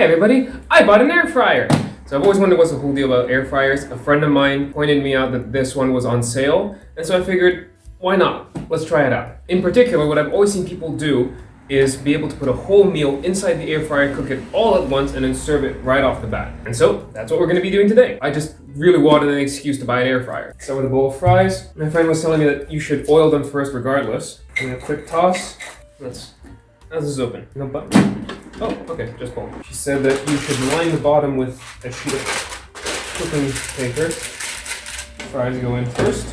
Hey everybody, I bought an air fryer. So I've always wondered what's the whole deal about air fryers. A friend of mine pointed me out that this one was on sale, and so I figured, why not? Let's try it out. In particular, what I've always seen people do is be able to put a whole meal inside the air fryer, cook it all at once, and then serve it right off the bat. And so that's what we're gonna be doing today. I just really wanted an excuse to buy an air fryer. So with a bowl of fries, my friend was telling me that you should oil them first regardless. And a quick toss. How's this open? No button. Oh, okay, just bowl. She said that you should line the bottom with a sheet of cooking paper. Fries go in first.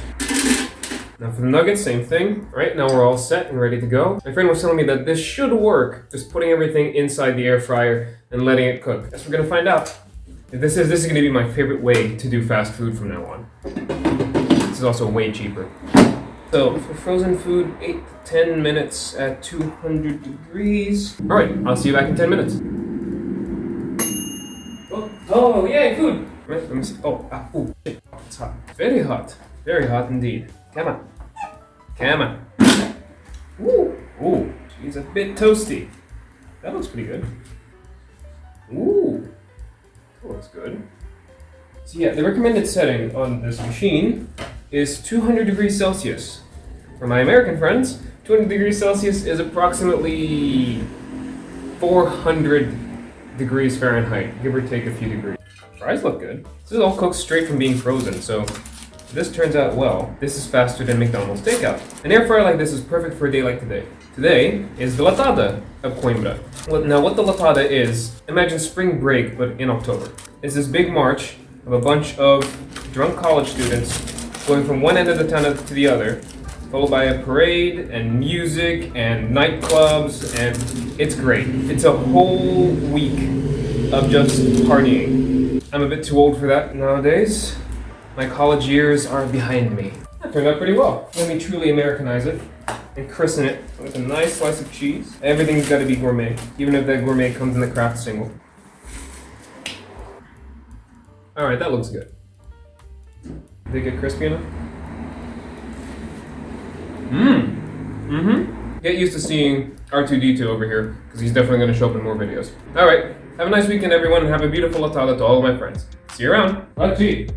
Now for the nuggets, same thing. All right, now we're all set and ready to go. My friend was telling me that this should work, just putting everything inside the air fryer and letting it cook. Guess we're gonna find out. This is gonna be my favorite way to do fast food from now on. This is also way cheaper. So for frozen food, 8 to 10 minutes at 200 degrees. All right, I'll see you back in 10 minutes. Oh, yay, food. All right, let me see. Oh, shit, it's hot. Very hot indeed. Come on. Ooh, she's a bit toasty. That looks pretty good. Ooh, that looks good. So yeah, the recommended setting on this machine is 200 degrees Celsius. For my American friends, 200 degrees Celsius is approximately 400 degrees Fahrenheit, give or take a few degrees. Fries look good. This is all cooked straight from being frozen, so if this turns out well, this is faster than McDonald's takeout. An air fryer like this is perfect for a day like today. Today is the latada of Coimbra. Now what the latada is, imagine spring break, but in October. It's this big march of a bunch of drunk college students going from one end of the town to the other, followed by a parade and music and nightclubs, and it's great. It's a whole week of just partying. I'm a bit too old for that nowadays. My college years are behind me. That turned out pretty well. Let me truly Americanize it and christen it with a nice slice of cheese. Everything's got to be gourmet, even if that gourmet comes in the craft single. All right, that looks good. Did it get crispy enough? Get used to seeing R2-D2 over here, because he's definitely going to show up in more videos. All right, have a nice weekend, everyone, and have a beautiful latada to all of my friends. See you around. Bye.